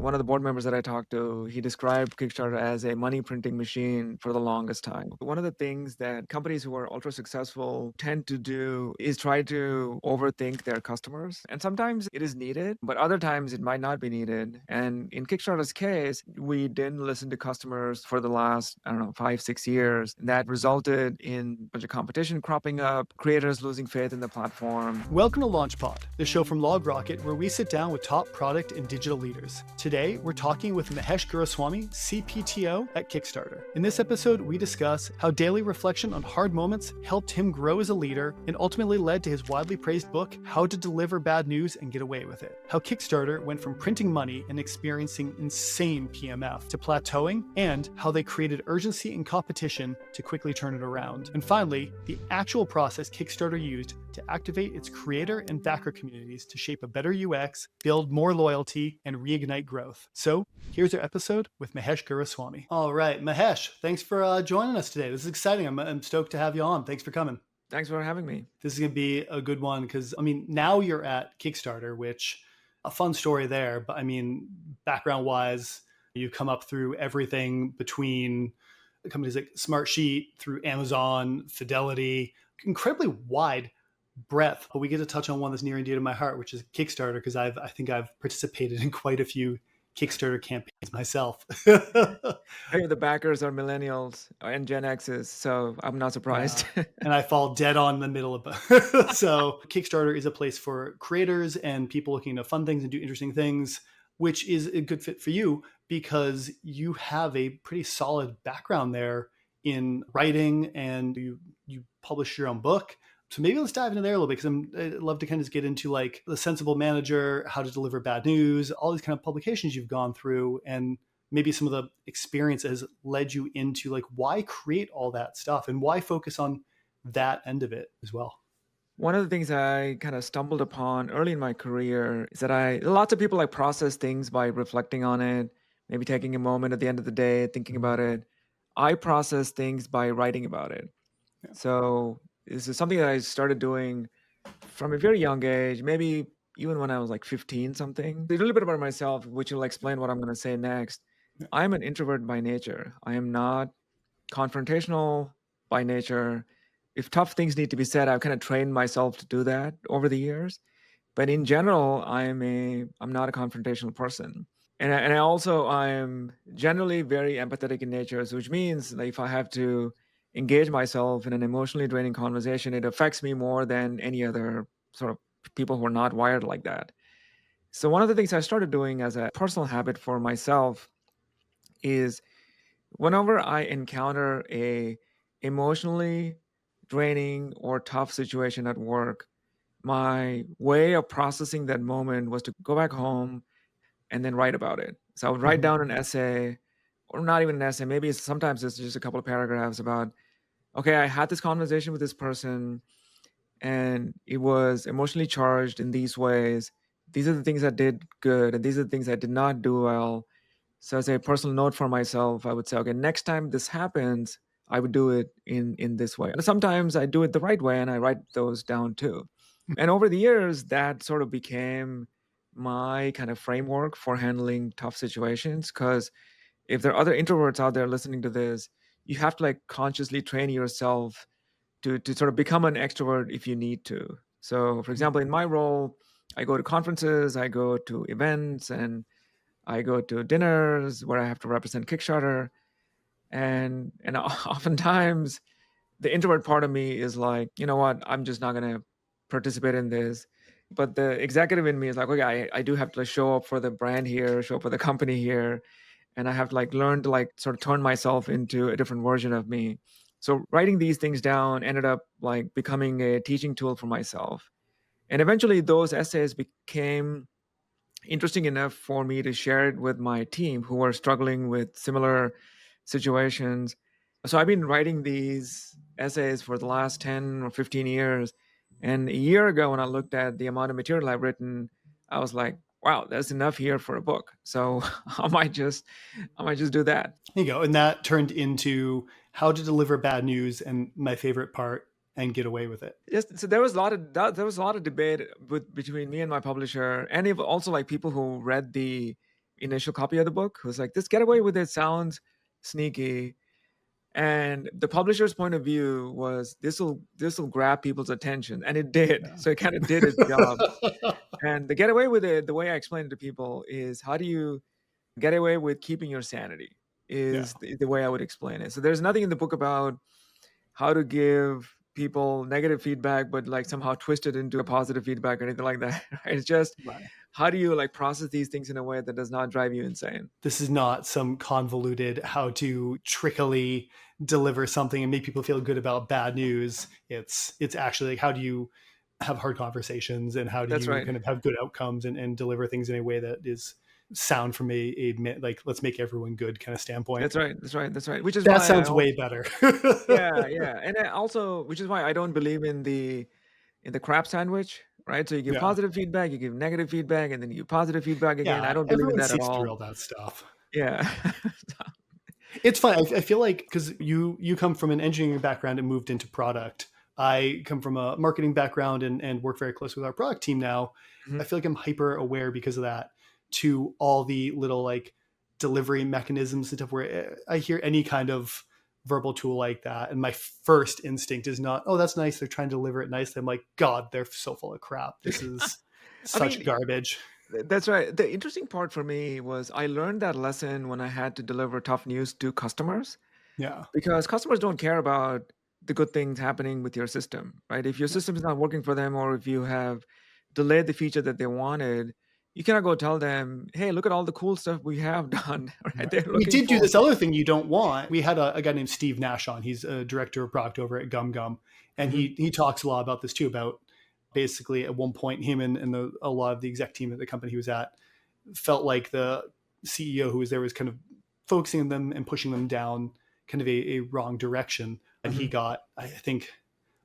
one of the board members that I talked to, he described Kickstarter as a money printing machine for the longest time. One of the things that companies who are ultra successful tend to do is try to overthink their customers. And sometimes it is needed, but other times it might not be needed. And in Kickstarter's case, we didn't listen to customers for the last, 5, 6 years. That resulted in a bunch of competition cropping up, creators losing faith in the platform. Welcome to LaunchPod, the show from LogRocket where we sit down with top product and digital leaders. Today, we're talking with Mahesh Guruswamy, CPTO at Kickstarter. In this episode, we discuss how daily reflection on hard moments helped him grow as a leader and ultimately led to his widely praised book, How to Deliver Bad News and Get Away with It. How Kickstarter went from printing money and experiencing insane PMF to plateauing, and how they created urgency and competition to quickly turn it around. And finally, the actual process Kickstarter used to activate its creator and backer communities to shape a better UX, build more loyalty, and reignite growth. So here's our episode with Mahesh Guruswamy. All right, Mahesh, thanks for joining us today. This is exciting. I'm stoked to have you on. Thanks for coming. Thanks for having me. This is going to be a good one because, now you're at Kickstarter, which a fun story there. But background-wise, you've come up through everything between companies like Smartsheet, through Amazon, Fidelity, incredibly wide breadth. But we get to touch on one that's near and dear to my heart, which is Kickstarter, because I think I've participated in quite a few Kickstarter campaigns myself. The backers are millennials and Gen Xs, so I'm not surprised. And I fall dead on the middle of both. So Kickstarter is a place for creators and people looking to fund things and do interesting things, which is a good fit for you because you have a pretty solid background there in writing and you publish your own book. So maybe let's dive into there a little bit because I'd love to kind of get into like The Sensible Manager, How to Deliver Bad News, all these kind of publications you've gone through, and maybe some of the experience has led you into like why create all that stuff and why focus on that end of it as well. One of the things I kind of stumbled upon early in my career is that lots of people like process things by reflecting on it, maybe taking a moment at the end of the day, thinking about it. I process things by writing about it. Yeah. So this is something that I started doing from a very young age, maybe even when I was like 15 something. A little bit about myself, which will explain what I'm going to say next. Yeah. I'm an introvert by nature. I am not confrontational by nature. If tough things need to be said, I've kind of trained myself to do that over the years. But in general, I'm not a confrontational person. And I'm generally very empathetic in nature, which means that if I have to engage myself in an emotionally draining conversation, it affects me more than any other sort of people who are not wired like that. So one of the things I started doing as a personal habit for myself is whenever I encounter a emotionally draining or tough situation at work, my way of processing that moment was to go back home and then write about it. So I would write down an essay, or not even an essay, maybe sometimes it's just a couple of paragraphs about, okay, I had this conversation with this person and it was emotionally charged in these ways. These are the things I did good and these are the things I did not do well. So as a personal note for myself, I would say, okay, next time this happens, I would do it in this way. And sometimes I do it the right way and I write those down too. And over the years, that sort of became my kind of framework for handling tough situations. Because if there are other introverts out there listening to this, you have to like consciously train yourself to sort of become an extrovert if you need to. So for example, in my role, I go to conferences, I go to events, and I go to dinners where I have to represent Kickstarter. And oftentimes the introvert part of me is like, you know what, I'm just not going to participate in this. But the executive in me is like, okay, I do have to like show up for the brand here, show up for the company here. And I have to like learn to like sort of turn myself into a different version of me. So writing these things down ended up like becoming a teaching tool for myself. And eventually those essays became interesting enough for me to share it with my team who are struggling with similar situations. So I've been writing these essays for the last 10 or 15 years. And a year ago, when I looked at the amount of material I've written, I was like, wow, that's enough here for a book. So I might just do that. There you go. And that turned into How to Deliver Bad News and my favorite part, and Get Away with It. Yes, so there was a lot of debate between me and my publisher, and also like people who read the initial copy of the book, who's like, "This Get Away with It sounds sneaky." And the publisher's point of view was this will grab people's attention, and it did. So it kind of did its job. Yeah. And the Get Away with It, the way I explain it to people is, how do you get away with keeping your sanity? Yeah. Is the way I would explain it. So there's nothing in the book about how to give people negative feedback, but like somehow twist it into a positive feedback or anything like that. Right? It's just, Right. how do you like process these things in a way that does not drive you insane? This is not some convoluted how to trickily deliver something and make people feel good about bad news. It's actually like, how do you have hard conversations, and how do That's you right. kind of have good outcomes and deliver things in a way that is sound from a like, let's make everyone good kind of standpoint. That's right. That's right. That's right. Which is That why I sounds also, way better. yeah, yeah. And I also, which is why I don't believe in the crap sandwich, right? So you give Yeah. positive feedback, you give negative feedback, and then you give positive feedback again. I Yeah. don't believe in Everyone that at sees through all. all that stuff. Yeah. It's fun. I feel like, because you come from an engineering background and moved into product. I come from a marketing background and work very close with our product team now. I Mhm. feel like I'm hyper aware because of that to all the little like delivery mechanisms and stuff where I hear any kind of verbal tool like that. And my first instinct is not, oh, that's nice, they're trying to deliver it nicely. I'm like, God, they're so full of crap. This is I such mean, garbage. that's right. The interesting part for me was I learned that lesson when I had to deliver tough news to customers, Yeah. because customers don't care about the good things happening with your system, right? If your system is not working for them, or if you have delayed the feature that they wanted, you cannot go tell them, "Hey, look at all the cool stuff we have done." Right? Right. They're We looking did do for, this other thing you don't want. We had a guy named Steve Nash on. He's a director of product over at Gum Gum, and Mhm, he talks a lot about this too. About basically at one point, him and a lot of the exec team at the company he was at felt like the CEO who was there was kind of focusing on them and pushing them down kind of a wrong direction. And he mhm, got, I think,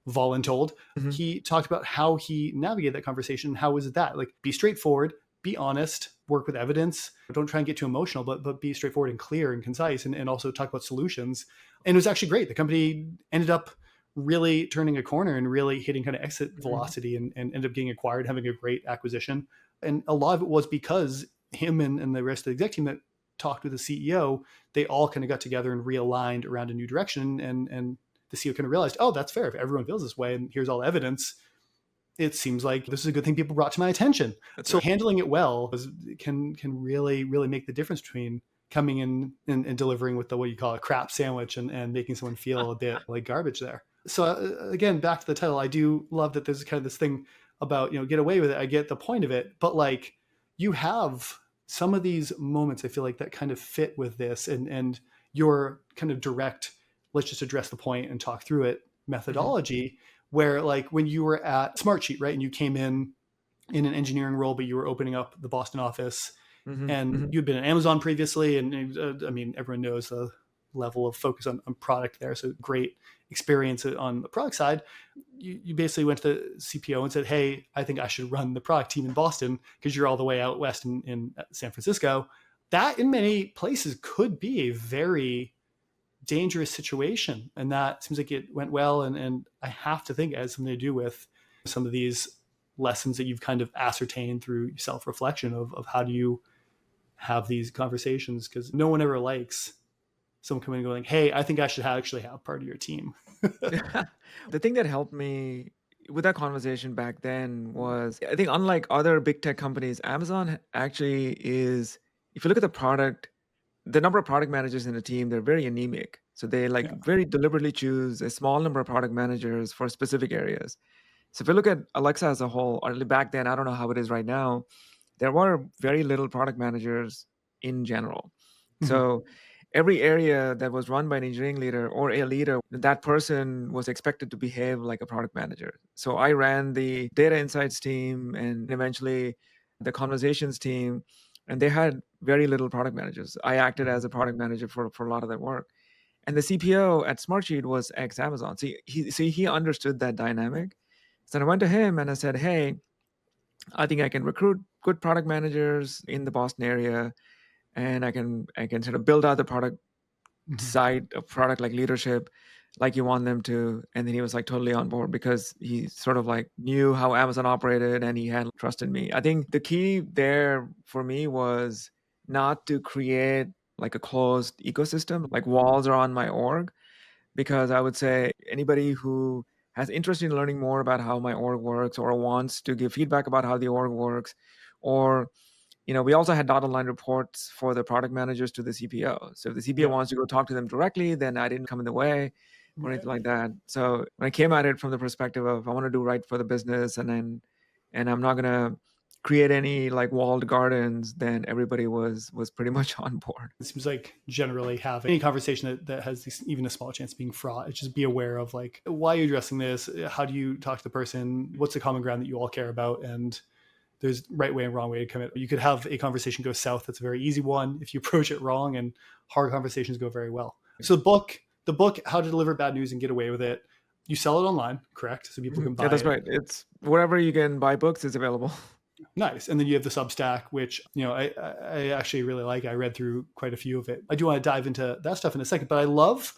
voluntold. mhm, He talked about how he navigated that conversation. How was that? Like, be straightforward, be honest, work with evidence. Don't try and get too emotional, but be straightforward and clear and concise, and also talk about solutions. And it was actually great. The company ended up really turning a corner and really hitting kind of exit mhm, velocity, and ended up getting acquired, having a great acquisition. And a lot of it was because him and the rest of the exec team that talked with the CEO, they all kind of got together and realigned around a new direction. And the CEO kind of realized, oh, that's fair. If everyone feels this way and here's all the evidence, it seems like this is a good thing people brought to my attention. that's So right. handling it well can really, really make the difference between coming in and delivering with the, what you call a crap sandwich, and making someone feel a bit like garbage there. So again, back to the title, I do love that there's kind of this thing about, get away with it. I get the point of it, but like, you have some of these moments, I feel like, that kind of fit with this, and your kind of direct, let's just address the point and talk through it Mhm, methodology, where like when you were at Smartsheet, right, and you came in an engineering role, but you were opening up the Boston office, mhm, and mhm, you'd been at Amazon previously, and I mean, everyone knows the level of focus on product there. So great experience on the product side. You basically went to the CPO and said, hey, I think I should run the product team in Boston because you're all the way out west in San Francisco. That in many places could be a very dangerous situation. And that seems like it went well. And I have to think it has something to do with some of these lessons that you've kind of ascertained through self-reflection of how do you have these conversations, because no one ever likes someone coming and going, hey, I think I should actually have part of your team. The thing that helped me with that conversation back then was, I think unlike other big tech companies, Amazon actually is, if you look at the product, the number of product managers in the team, they're very anemic. So they like Yeah. very deliberately choose a small number of product managers for specific areas. So if you look at Alexa as a whole, or back then, I don't know how it is right now, there were very little product managers in general. Mhm. So every area that was run by an engineering leader or a leader, that person was expected to behave like a product manager. So I ran the data insights team and eventually the conversations team, and they had very little product managers. I acted as a product manager for a lot of that work. And the CPO at Smartsheet was ex Amazon. He understood that dynamic. So I went to him and I said, "Hey, I think I can recruit good product managers in the Boston area, and I can sort of build out the product Mhm. side of product like leadership like you want them to." And then he was like totally on board because he sort of like knew how Amazon operated and he had trust in me. I think the key there for me was not to create like a closed ecosystem, like walls around my org, because I would say anybody who has interest in learning more about how my org works or wants to give feedback about how the org works, or we also had dotted line reports for the product managers to the CPO. So if the CPO Yeah. wants to go talk to them directly, then I didn't come in the way or anything like that. So when I came at it from the perspective of I want to do right for the business, and I'm not gonna create any like walled gardens, then everybody was pretty much on board. It seems like generally have any conversation that has even a small chance of being fraught. It's just be aware of like, why are you addressing this? How do you talk to the person? What's the common ground that you all care about? And there's right way and wrong way to come at it. You could have a conversation go south. That's a very easy one if you approach it wrong, and hard conversations go very well. So the book, How to Deliver Bad News and Get Away with It, you sell it online, correct? So people can Yeah, buy that's it. right. It's wherever you can buy books is available. Nice. And then you have the Substack, which, I actually really like. I read through quite a few of it. I do want to dive into that stuff in a second, but I love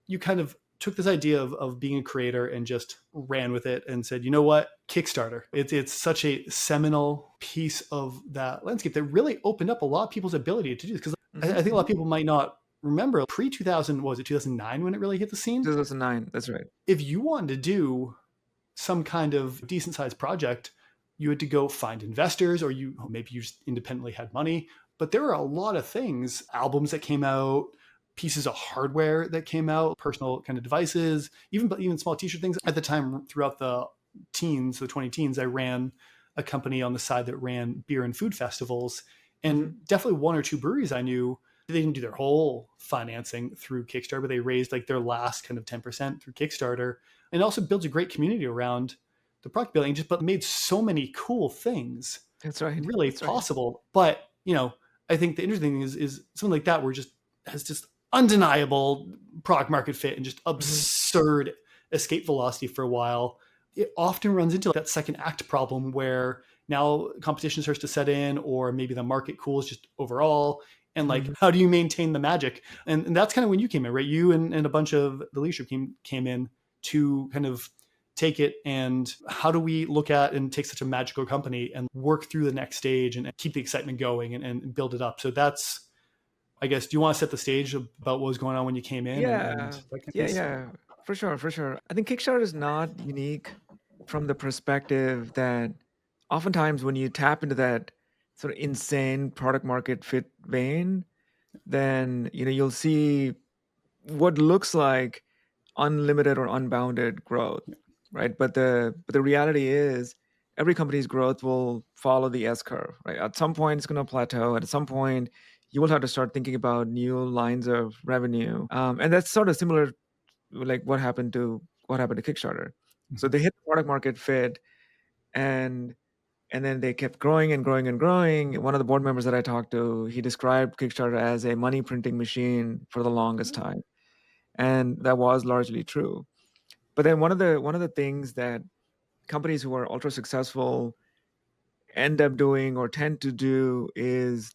you kind of took this idea of being a creator and just ran with it and said, you know what, Kickstarter. It's such a seminal piece of that landscape that really opened up a lot of people's ability to do this. Because I think a lot of people might not remember pre-2000, was it 2009 when it really hit the scene? 2009. That's right. If you wanted to do some kind of decent sized project, you had to go find investors, or maybe you just independently had money. But there were a lot of things, albums that came out, pieces of hardware that came out, personal kind of devices, even small t-shirt things. At the time, throughout the 20 teens, I ran a company on the side that ran beer and food festivals. And definitely one or two breweries I knew, they didn't do their whole financing through Kickstarter, but they raised like their last kind of 10% through Kickstarter. And it also builds a great community around the product building, but made so many cool things That's right. really That's right. possible. But, I think the interesting thing is something like that where has just undeniable product market fit and just absurd escape velocity for a while. It often runs into that second act problem where now competition starts to set in, or maybe the market cools just overall. And like, how do you maintain the magic? And that's kind of when you came in, right? You and a bunch of the leadership came in to kind of take it, and how do we look at and take such a magical company and work through the next stage and keep the excitement going and build it up. So that's, I guess, do you want to set the stage about what was going on when you came in? Yeah, yeah, for sure, for sure. I think Kickstarter is not unique from the perspective that oftentimes when you tap into that sort of insane product market fit vein, then you'll see what looks like unlimited or unbounded growth, right? But the reality is every company's growth will follow the S curve, right? At some point it's going to plateau, and at some point you will have to start thinking about new lines of revenue, and that's sort of similar, like what happened to Kickstarter. So they hit the product market fit, and then they kept growing and growing and growing. One of the board members that I talked to, he described Kickstarter as a money printing machine for the longest time, and that was largely true. But then one of the things that companies who are ultra successful end up doing or tend to do is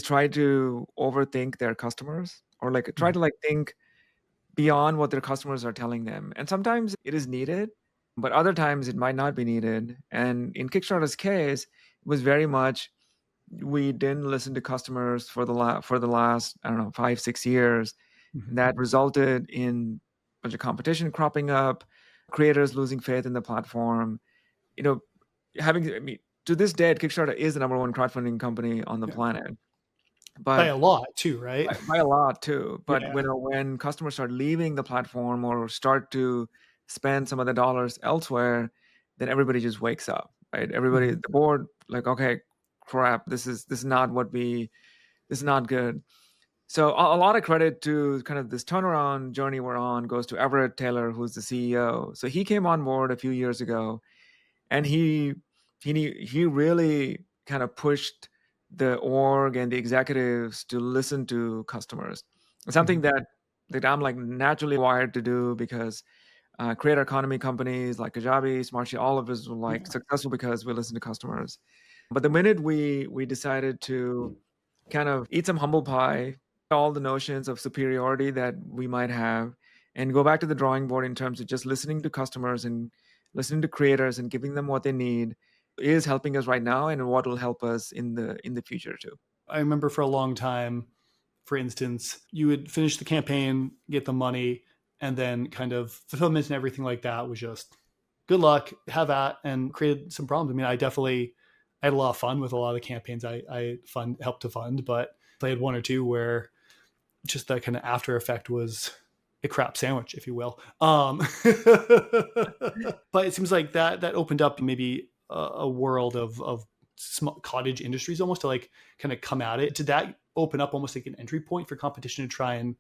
try to overthink their customers, or like try to like think beyond what their customers are telling them. And sometimes it is needed, but other times it might not be needed. And in Kickstarter's case, it was very much we didn't listen to customers for the last, I don't know, 5-6 years. And that resulted in a bunch of competition cropping up, creators losing faith in the platform. You know, I mean, to this day, Kickstarter is the number one crowdfunding company on the planet, By but a lot too, right? by a lot too. But Yeah. when customers start leaving the platform or start to spend some of the dollars elsewhere, then everybody just wakes up, right? Everybody, the board, like, okay, crap, this is not this is not good. So a lot of credit to kind of this turnaround journey we're on goes to Everett Taylor, who's the CEO. So he came on board a few years ago, and he really kind of pushed the org and the executives to listen to customers. Something that I'm like naturally wired to do, because creator economy companies like Kajabi, Smartsheet, all of us were like successful because we listen to customers. But the minute we decided to kind of eat some humble pie, all the notions of superiority that we might have, and go back to the drawing board in terms of just listening to customers and listening to creators and giving them what they need, is helping us right now, and what will help us in the future too. I remember for a long time, for instance, you would finish the campaign, get the money, and then kind of fulfillment and everything like that was just good luck, have at, and created some problems. I mean, I had a lot of fun with a lot of the campaigns helped to fund, but I had one or two where just that kind of after effect was a crap sandwich, if you will. But it seems like that opened up maybe a world of small cottage industries almost to like kind of come at it. Did that open up almost like an entry point for competition to try and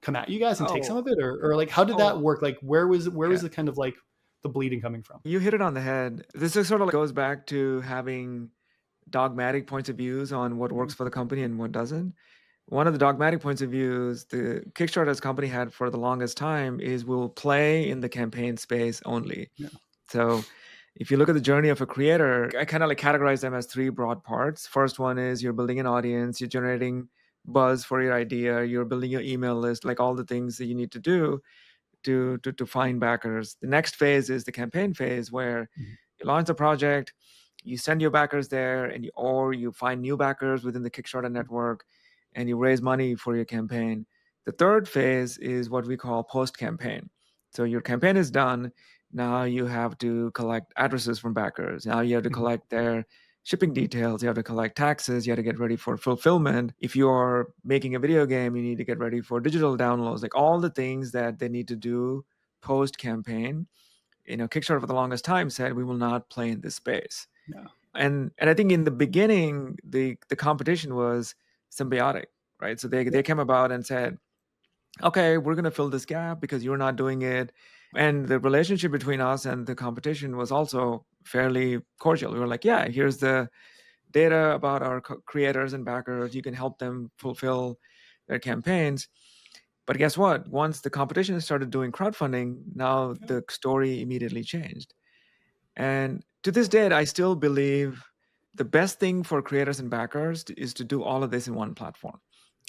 come at you guys and take some Oh, of it, or like how did that oh, work? Like where was yeah. the kind of like the bleeding coming from? You hit it on the head. This is sort of goes back to having dogmatic points of views on what Mhm. works for the company and what doesn't. One of the dogmatic points of views the Kickstarter's company had for the longest time is we'll play in the campaign space only. Yeah. So if you look at the journey of a creator, I kind of like categorize them as three broad parts. First one is you're building an audience, you're generating buzz for your idea, you're building your email list, like all the things that you need to do to find backers. The next phase is the campaign phase where Mhm. you launch the project, you send your backers there, or you find new backers within the Kickstarter network, and you raise money for your campaign. The third phase is what we call post campaign. So your campaign is done. Now you have to collect addresses from backers. Now you have to Mhm. collect their shipping details. You have to collect taxes. You have to get ready for fulfillment. If you're making a video game, you need to get ready for digital downloads, like all the things that they need to do post campaign. Kickstarter for the longest time said we will not play in this space. Yeah. And I think in the beginning, the competition was symbiotic, right? So they Yeah. they came about and said, okay, we're going to fill this gap because you're not doing it. And the relationship between us and the competition was also fairly cordial. We were like, yeah, here's the data about our creators and backers. You can help them fulfill their campaigns. But guess what? Once the competition started doing crowdfunding, now Yeah. the story immediately changed. And to this day, I still believe the best thing for creators and backers is to do all of this in one platform.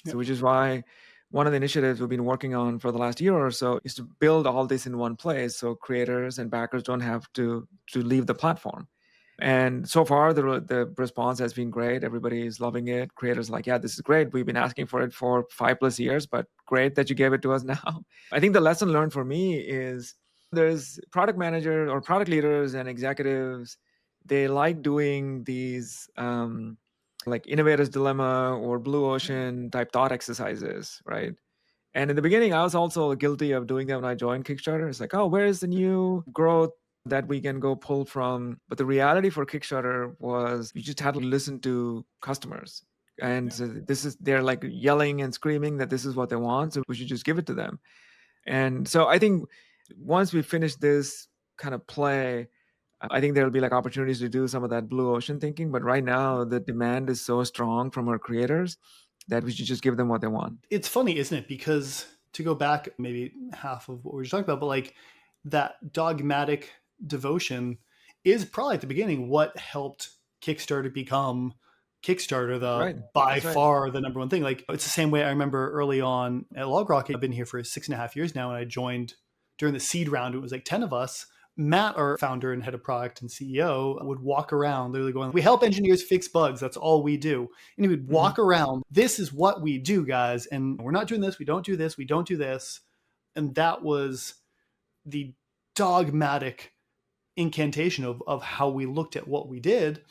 Yeah. So, which is why one of the initiatives we've been working on for the last year or so is to build all this in one place, so creators and backers don't have to leave the platform. And so far, the response has been great. Everybody is loving it. Creators are like, yeah, this is great. We've been asking for it for 5+ years, but great that you gave it to us now. I think the lesson learned for me is there's product managers or product leaders and executives. They like doing these like innovator's dilemma or blue ocean type thought exercises, right? And in the beginning, I was also guilty of doing that when I joined Kickstarter. It's like, oh, where is the new growth that we can go pull from? But the reality for Kickstarter was you just had to listen to customers. And Yeah. so they're like yelling and screaming that this is what they want. So we should just give it to them. And so I think once we finish this kind of play, I think there'll be like opportunities to do some of that blue ocean thinking. But right now, the demand is so strong from our creators that we should just give them what they want. It's funny, isn't it? Because to go back maybe half of what we were talking about, but like that dogmatic devotion is probably at the beginning what helped Kickstarter become Kickstarter, That's the right. by That's right. far the number one thing. Like it's the same way I remember early on at LogRocket. I've been here for 6.5 years now, and I joined during the seed round. It was like 10 of us. Matt, our founder and head of product and CEO, would walk around literally going, we help engineers fix bugs. That's all we do. And he would Mhm. walk around, this is what we do, guys. And we're not doing this. We don't do this. We don't do this. And that was the dogmatic incantation of how we looked at what we did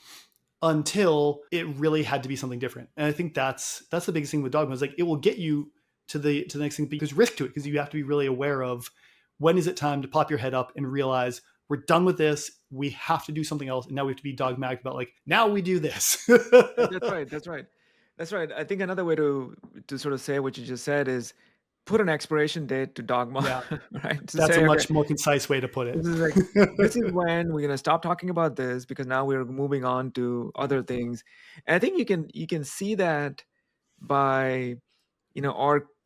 until it really had to be something different. And I think that's the biggest thing with dogma is like it will get you to the next thing because risk to it because you have to be really aware of when is it time to pop your head up and realize we're done with this. We have to do something else. And now we have to be dogmatic about like, now we do this. That's right. That's right. That's right. I think another way to sort of say what you just said is put an expiration date to dogma, Yeah, right? To that's a say, okay, much more concise way to put it. this is like this is when we're gonna stop talking about this because now we're moving on to Yeah, other things. And I think you can see that by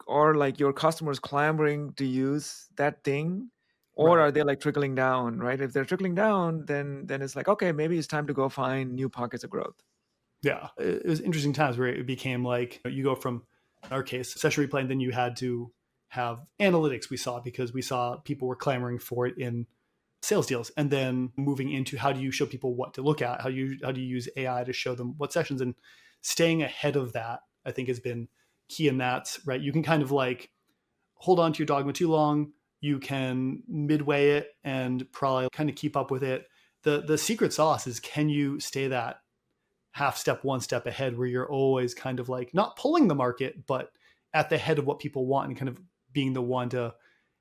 or like your customers clamoring to use that thing, or right. are they like trickling down, right? If they're trickling down, then it's like, okay, maybe it's time to go find new pockets of growth. Yeah, it was interesting times where it became like you go from, in our case, session replay, and then you had to have analytics we saw because we saw people were clamoring for it in sales deals, and then moving into how do you show people what to look at, how do you use AI to show them what sessions, and staying ahead of that, I think, has been key in that, right? You can kind of like hold on to your dogma too long. You can midway it and probably kind of keep up with it. The secret sauce is, can you stay that half step, one step ahead, where you're always kind of like not pulling the market, but at the head of what people want, and kind of being the one to,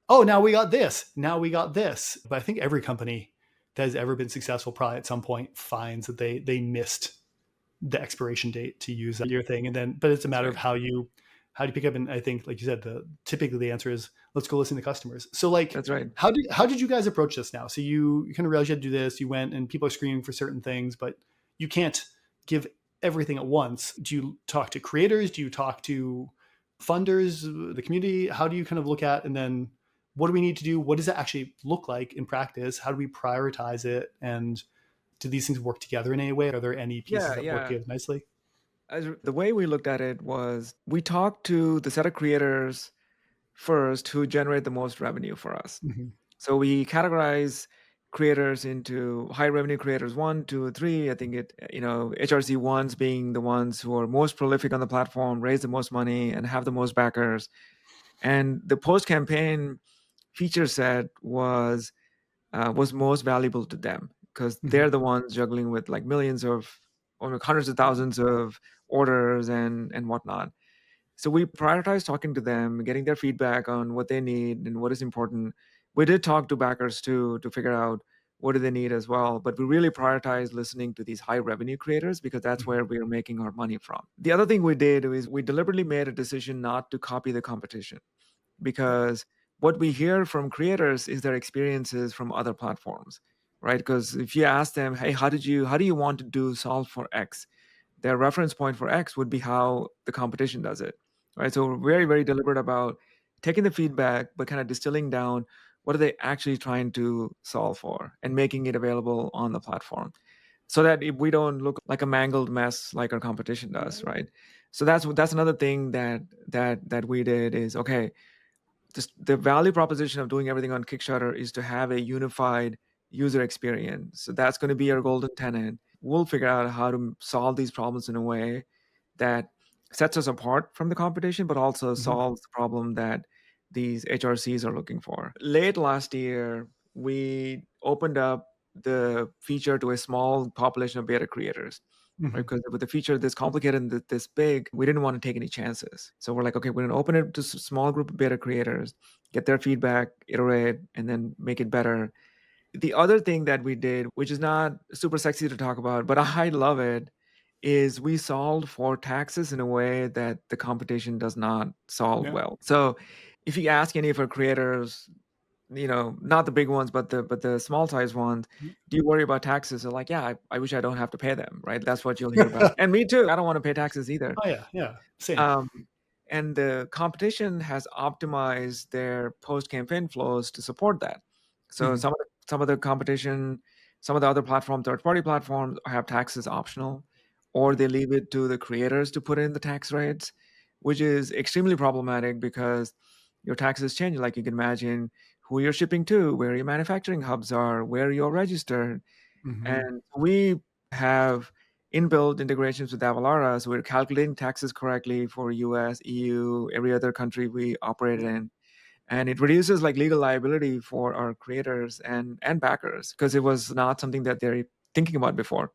oh, now we got this, now we got this. But I think every company that has ever been successful probably at some point finds that they missed the expiration date to use your thing. And then, but it's a That's matter of right. how do you pick up. And I think, like you said, typically the answer is, let's go listen to customers. So like, That's right. how did you guys approach this now? So you kind of realized you had to do this, you went, and people are screaming for certain things, but you can't give everything at once. Do you talk to creators? Do you talk to funders, the community? How do you kind of look at, and then what do we need to do? What does it actually look like in practice? How do we prioritize it? And do these things work together in any way? Are there any pieces Yeah, that work yeah. together nicely? The way we looked at it was we talked to the set of creators first who generate the most revenue for us. Mm-hmm. So we categorize creators into high revenue creators 1, 2, 3. I think HRC ones being the ones who are most prolific on the platform, raise the most money, and have the most backers. And the post campaign feature set was most valuable to them because Mm-hmm. they're the ones juggling with like millions of or like hundreds of thousands of orders and whatnot. So we prioritize talking to them, getting their feedback on what they need and what is important. We did talk to backers too to figure out what do they need as well, but we really prioritize listening to these high revenue creators because that's Mm-hmm. where we are making our money from. The other thing we did is we deliberately made a decision not to copy the competition Yeah. because what we hear from creators is their experiences from other platforms, right? Because if you ask them, hey, how do you want to do solve for X, their reference point for X would be how the competition does it, right? So we're very, very deliberate about taking the feedback but kind of distilling down what are they actually trying to solve for and making it available on the platform so that if we don't look like a mangled mess like our competition does, right? So that's another thing that we did is, okay, just the value proposition of doing everything on Kickstarter is to have a unified user experience. So that's going to be our golden tenet. We'll figure out how to solve these problems in a way that sets us apart from the competition, but also Mm-hmm. solves the problem that these HRCs are looking for. Late last year, we opened up the feature to a small population of beta creators, right? Mm-hmm. Because with the feature this complicated and this big, we didn't want to take any chances. So we're like, okay, we're going to open it to a small group of beta creators, get their feedback, iterate, and then make it better. The other thing that we did, which is not super sexy to talk about, but I love it, is we solved for taxes in a way that the competition does not solve Yeah. well. So if you ask any of our creators, not the big ones, but the small size ones, do you worry about taxes? They're like, yeah, I wish I don't have to pay them, right? That's what you'll hear about. And me too. I don't want to pay taxes either. Oh yeah, yeah, same. Um, and the competition has optimized their post-campaign flows to support that. So Mm-hmm. some of the competition, some of the other platforms, third-party platforms, have taxes optional, or Yeah. they leave it to the creators to put in the tax rates, which is extremely problematic because your taxes change. Like you can imagine who you're shipping to, where your manufacturing hubs are, where you're registered. Mm-hmm. And we have inbuilt integrations with Avalara, so we're calculating taxes correctly for US, EU, every other country we operate Yeah. in. And it reduces like legal liability for our creators and backers because it was not something that they're thinking about before.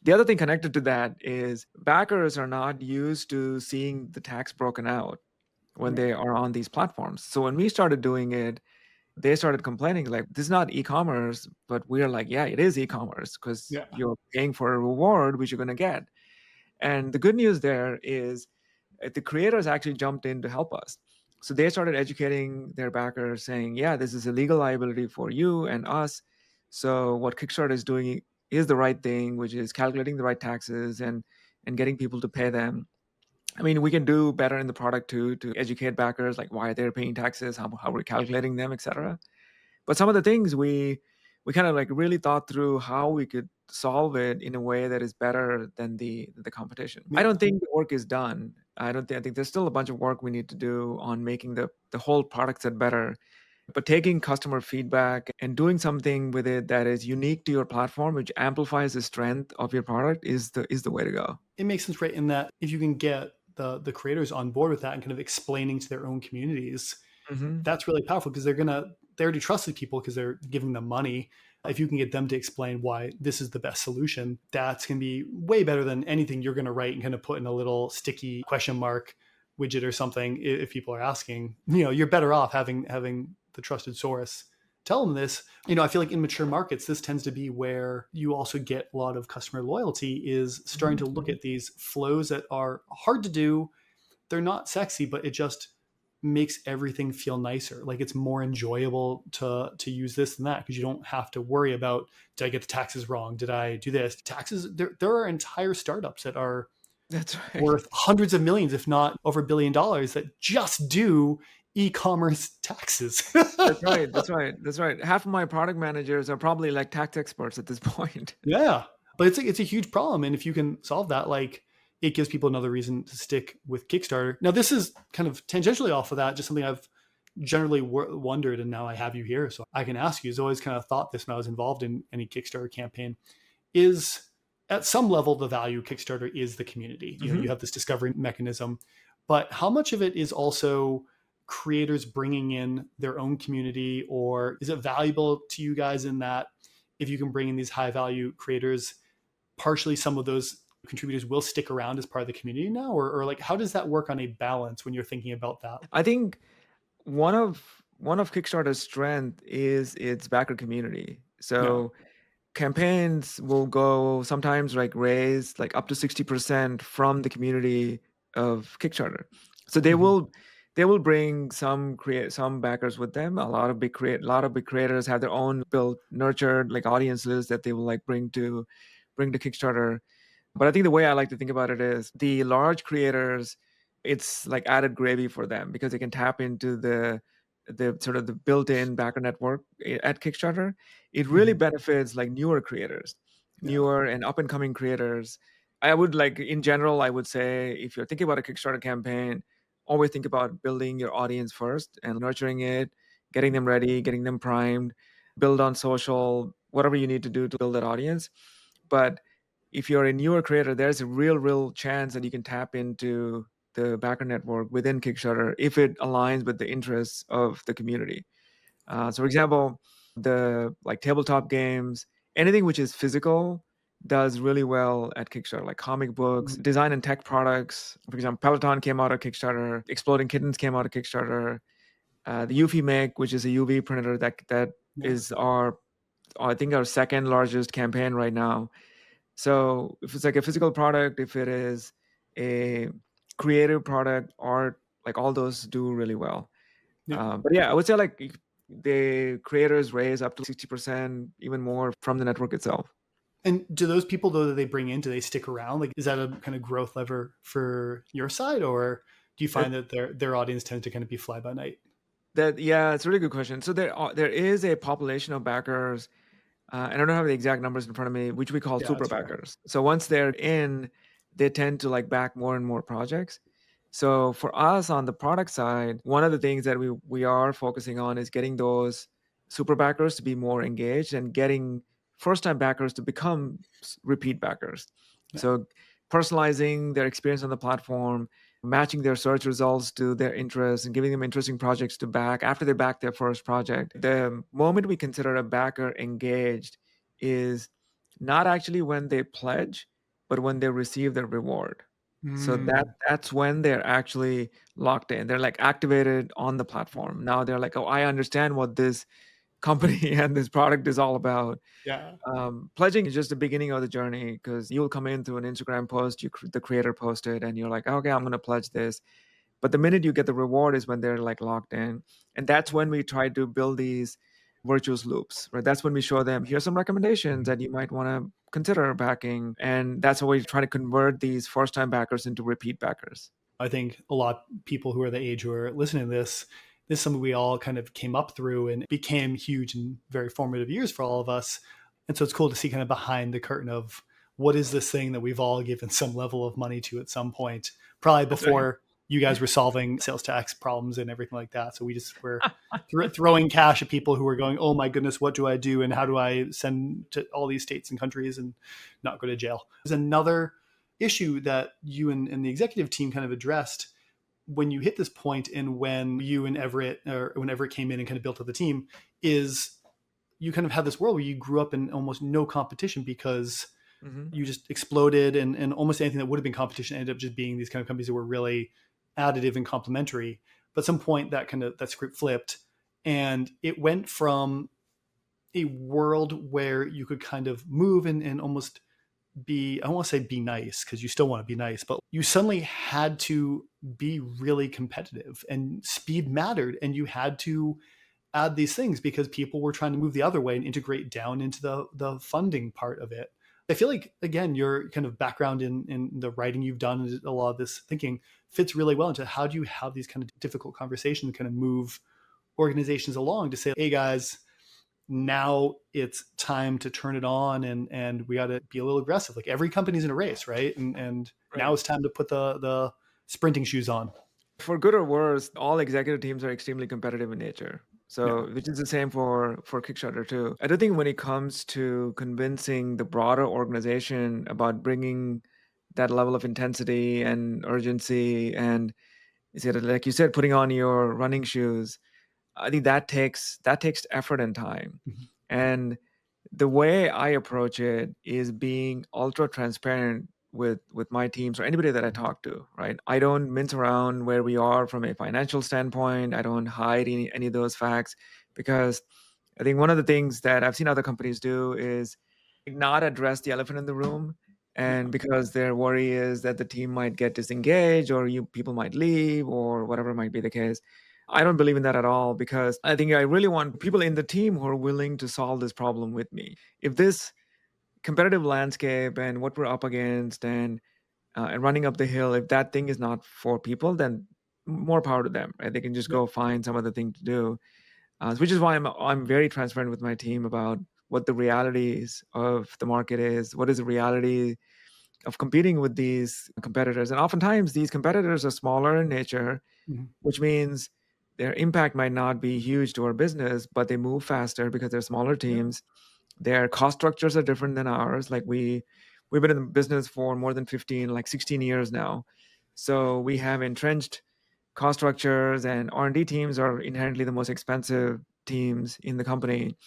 The other thing connected to that is backers are not used to seeing the tax broken out when Right. they are on these platforms. So when we started doing it, they started complaining like this is not e-commerce, but we are like, yeah, it is e-commerce because Yeah. you're paying for a reward which you're going to get. And the good news there is the creators actually jumped in to help us. So they started educating their backers saying, yeah, this is a legal liability for you and us. So what Kickstarter is doing is the right thing, which is calculating the right taxes and getting people to pay them. I mean, we can do better in the product too to educate backers like why they're paying taxes, how we're calculating them, etc. But some of the things we kind of like really thought through how we could solve it in a way that is better than the competition. I Yeah. don't think the work is done. I think there's still a bunch of work we need to do on making the whole product set better. But taking customer feedback and doing something with it that is unique to your platform, which amplifies the strength of your product, is the way to go. It makes sense, right? In that if you can get the creators on board with that and kind of explaining to their own communities, Hmm. that's really powerful because they already trusted people because they're giving them money. If you can get them to explain why this is the best solution, that's going to be way better than anything you're going to write and kind of put in a little sticky question mark widget or something. If people are asking, you're better off having the trusted source tell them this. I feel like in mature markets, this tends to be where you also get a lot of customer loyalty, is starting to look at these flows that are hard to do. They're not sexy, but it just makes everything feel nicer. Like it's more enjoyable to use this and that because you don't have to worry about, did I get the taxes wrong? Did I do this? Taxes, there are entire startups that are That's right. worth hundreds of millions, if not over $1 billion, that just do e-commerce taxes. That's right. That's right. That's right. Half of my product managers are probably like tax experts at this point. Yeah, but it's a huge problem, and if you can solve that, like it gives people another reason to stick with Kickstarter. Now, this is kind of tangentially off of that, just something I've generally wondered, and now I have you here, so I can ask you. I've always kind of thought this when I was involved in any Kickstarter campaign. Is at some level the value Kickstarter is the community. Hmm. You have this discovery mechanism, but how much of it is also creators bringing in their own community, or is it valuable to you guys in that if you can bring in these high value creators, partially some of those contributors will stick around as part of the community now, or like how does that work on a balance when you're thinking about that? I think one of Kickstarter's strength is its backer community. Yeah. So campaigns will go sometimes like raise like up to 60% from the community of Kickstarter. So Mm-hmm. they will bring some backers with them. A lot of big creators have their own built nurtured like audiences that they will like bring to Kickstarter. But I think the way I like to think about it is the large creators, it's like added gravy for them because they can tap into the sort of the built-in backer network at Kickstarter. It really Mm-hmm. benefits like newer creators, Yeah. newer and up and coming creators. I would like in general, I would say if you're thinking about a Kickstarter campaign, always think about building your audience first and nurturing it, getting them ready, getting them primed, build on social, whatever you need to do to build that audience. But if you're a newer creator, there's a real chance that you can tap into the backer network within Kickstarter if it aligns with the interests of the community. So, for example, the like tabletop games, anything which is physical does really well at Kickstarter, like comic books, Mhm. design and tech products. For example, Peloton came out of Kickstarter, Exploding Kittens came out of Kickstarter. The Eufy Make, which is a UV printer that Yeah. is I think our second largest campaign right now. So if it's like a physical product, if it is a creative product, art, like all those do really well. Yeah. But yeah, I would say like the creators raise up to 60%, even more from the network itself. And do those people though that they bring in, do they stick around? Like, is that a kind of growth lever for your side, or do you That find that their audience tends to kind of be fly by night? that yeah, it's a really good question. So there is a population of backers, and I don't have the exact numbers in front of me, which we call Yeah, super that's fair. backers. So once they're in, they tend to like back more and more projects. So for us on the product side, one of the things that we are focusing on is getting those super backers to be more engaged and getting first time backers to become repeat backers. Yeah. So personalizing their experience on the platform, matching their search results to their interests and giving them interesting projects to back after they back their first project. The moment we consider a backer engaged is not actually when they pledge, but when they receive their reward. So Mm, that's when they're actually locked in. They're like activated on the platform. Now they're like, oh, I understand what this company and this product is all about. yeah. Pledging is just the beginning of the journey because you'll come in through an Instagram post, the creator posted, and you're like, okay, I'm going to pledge this. But the minute you get the reward is when they're like locked in. And that's when we try to build these virtuous loops, right? That's when we show them, here's some recommendations that you might want to consider backing. And that's how we try to convert these first time backers into repeat backers. I think a lot of people who are the age who are listening to this is something we all kind of came up through and became huge and very formative years for all of us. And so it's cool to see kind of behind the curtain of what is this thing that we've all given some level of money to at some point, probably That's right. before you guys were solving sales tax problems and everything like that. So we just were throwing cash at people who were going, oh my goodness, what do I do? And how do I send to all these states and countries and not go to jail? There's another issue that you and the executive team kind of addressed when you hit this point, and when you and Everett, or when Everett came in and kind of built up the team, is you kind of had this world where you grew up in almost no competition because you just exploded, and almost anything that would have been competition ended up just being these kind of companies that were really additive and complementary. But at some point that script flipped, and it went from a world where you could kind of move and almost be, I don't want to say be nice because you still want to be nice, but you suddenly had to be really competitive and speed mattered, and you had to add these things because people were trying to move the other way and integrate down into the funding part of it. I feel like, again, your kind of background in the writing you've done and a lot of this thinking fits really well into how do you have these kind of difficult conversations and kind of move organizations along to say, hey guys, now it's time to turn it on, and we got to be a little aggressive. Like every company's in a race, right? And Right. now it's time to put the sprinting shoes on. For good or worse, all executive teams are extremely competitive in nature. Yeah. So, which is the same for Kickstarter too. I don't think when it comes to convincing the broader organization about bringing that level of intensity and urgency, and is it like you said, putting on your running shoes, I think that takes effort and time. Mhm. And the way I approach it is being ultra transparent with my teams or anybody that I talk to, right? I don't mince around where we are from a financial standpoint. I don't hide any of those facts, because I think one of the things that I've seen other companies do is not address the elephant in the room. Yeah. And because their worry is that the team might get disengaged, or people might leave, or whatever might be the case. I don't believe in that at all, because I think I really want people in the team who are willing to solve this problem with me. If this competitive landscape and what we're up against, and running up the hill, if that thing is not for people, then more power to them, right? They can just Yeah. go find some other thing to do. Which is why I'm very transparent with my team about what the realities of the market is, what is the reality of competing with these competitors. And oftentimes these competitors are smaller in nature, Mhm. which means their impact might not be huge to our business, but they move faster because they're smaller Yeah. teams. Their cost structures are different than ours. Like we've been in the business for more than 15, like 16 years now. So we have entrenched cost structures, and R&D teams are inherently the most expensive teams in the company.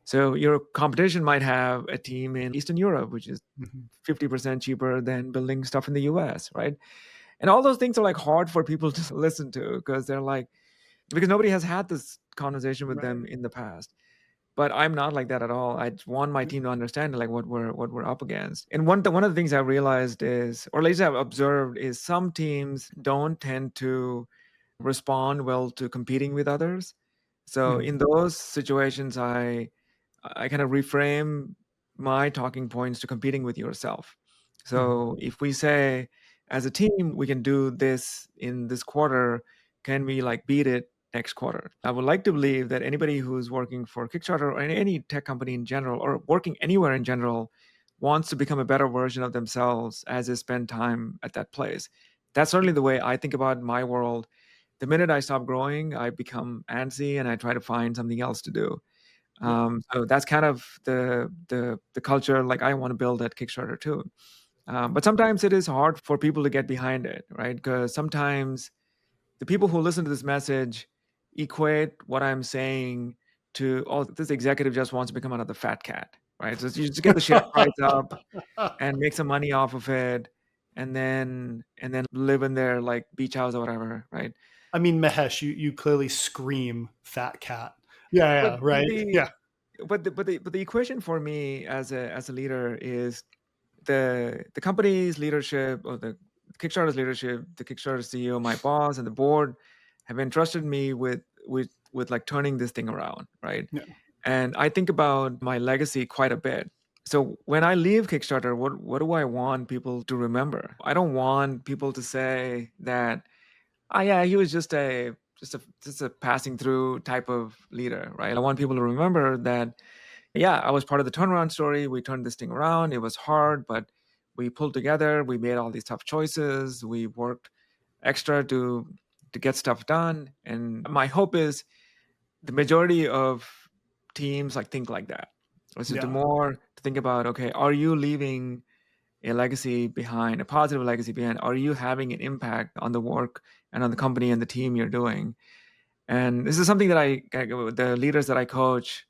So your competition might have a team in Eastern Europe, which is Mhm. 50% cheaper than building stuff in the US, right? And all those things are like hard for people to listen to, because they're like, because nobody has had this conversation with Right. them in the past. But I'm not like that at all. I just want my team to understand like what we're up against. And one of the things I realized is, or at least I've observed, is some teams don't tend to respond well to competing with others. So Mhm. in those situations, I kind of reframe my talking points to competing with yourself. Mhm. So if we say, as a team, we can do this in this quarter, can we like beat it next quarter? I would like to believe that anybody who's working for Kickstarter or any tech company in general, or working anywhere in general, wants to become a better version of themselves as they spend time at that place. That's certainly the way I think about my world. The minute I stop growing, I become antsy and I try to find something else to do. Yeah. So that's kind of the culture like I want to build at Kickstarter too. But sometimes it is hard for people to get behind it, right? Because sometimes the people who listen to this message equate what I'm saying to, oh, this executive just wants to become another fat cat, right? So you just get the share price up and make some money off of it, and then live in their like beach house or whatever, right? I mean, Mahesh, you clearly scream fat cat. Yeah, But yeah, right. the Yeah. but the equation for me as a leader is the company's leadership, or the Kickstarter's leadership, the Kickstarter CEO, my boss, and the board have entrusted me with like turning this thing around, right? Yeah. And I think about my legacy quite a bit. So when I leave Kickstarter, what do I want people to remember? I don't want people to say that, oh yeah, he was just a passing through type of leader, right? I want people to remember that, yeah, I was part of the turnaround story. We turned this thing around. It was hard, but we pulled together. We made all these tough choices. We worked extra to get stuff done. And my hope is the majority of teams think like that. So the Yeah. more to think about, okay, are you leaving a legacy behind, a positive legacy behind? Are you having an impact on the work and on the company and the team you're doing? And this is something that the leaders that I coach,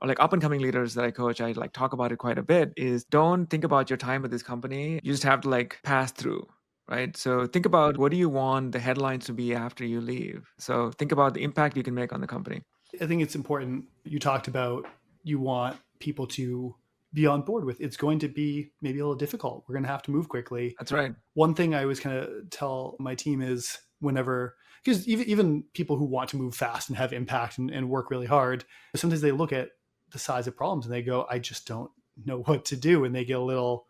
or up and coming leaders that I coach, I talk about it quite a bit, is don't think about your time with this company. You just have to pass through, right? So think about, what do you want the headlines to be after you leave? So think about the impact you can make on the company. I think it's important. You talked about you want people to be on board with. It's going to be maybe a little difficult. We're going to have to move quickly. That's right. One thing I always kind of tell my team is whenever, because even people who want to move fast and have impact and work really hard, sometimes they look at the size of problems and they go, I just don't know what to do. And they get a little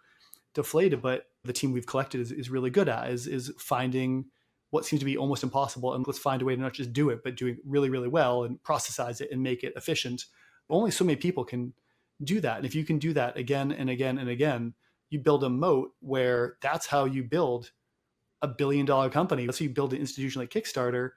deflated. But the team we've collected is really good at is finding what seems to be almost impossible. And let's find a way to not just do it, but do it really, really well and processize it and make it efficient. Only so many people can do that. And if you can do that again and again and again, you build a moat where that's how you build $1 billion company. That's how you build an institution like Kickstarter,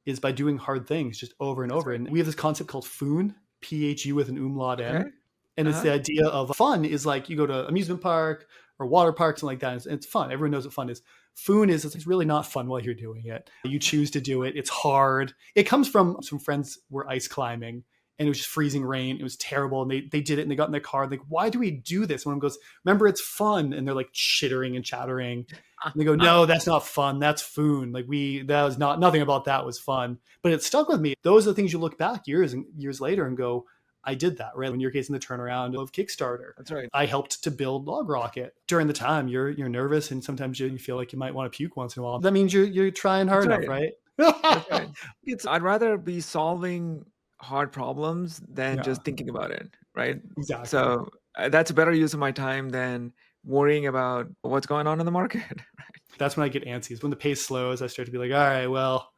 is by doing hard things just over and over. Right. And we have this concept called PHUN, PHU with an umlaut N. Okay. And it's the idea of fun is like you go to amusement park or water parks and like that. And it's fun. Everyone knows what fun is. PHUN is it's really not fun while you're doing it. You choose to do it. It's hard. It comes from some friends were ice climbing and it was just freezing rain. It was terrible. And they did it and they got in their car. Like, why do we do this? One of them goes, remember, it's fun. And they're like chittering and chattering. And they go, no, that's not fun. That's PHUN. That was nothing about that was fun. But it stuck with me. Those are the things you look back years and years later and go, I did that, right? In your case, in the turnaround of Kickstarter. That's right. I helped to build LogRocket. During the time, you're nervous and sometimes you feel like you might want to puke once in a while. That means you're trying hard enough, right? That's right. I'd rather be solving hard problems than just thinking about it, right? Exactly. So that's a better use of my time than worrying about what's going on in the market. That's when I get antsy. Is when the pace slows, I start to be like, all right, well,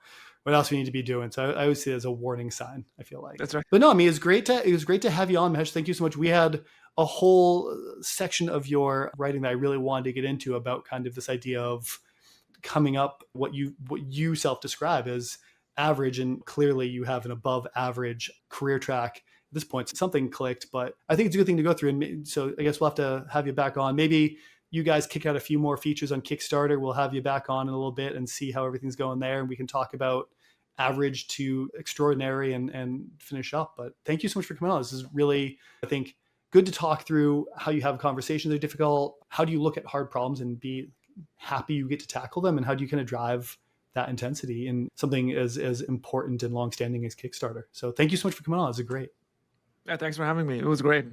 what else we need to be doing? So I always see it as a warning sign, I feel like. That's right. But no, I mean, it was great to have you on, Mahesh. Thank you so much. We had a whole section of your writing that I really wanted to get into about kind of this idea of coming up what you self-describe as average, and clearly you have an above average career track at this point. Something clicked, but I think it's a good thing to go through. And so I guess we'll have to have you back on. Maybe you guys kick out a few more features on Kickstarter. We'll have you back on in a little bit and see how everything's going there. And we can talk about average to extraordinary and finish up. But thank you so much for coming on. This is really, I think, good to talk through how you have conversations that are difficult. How do you look at hard problems and be happy you get to tackle them? And how do you kind of drive that intensity in something as important and longstanding as Kickstarter? So thank you so much for coming on. It was great. Yeah, thanks for having me. It was great.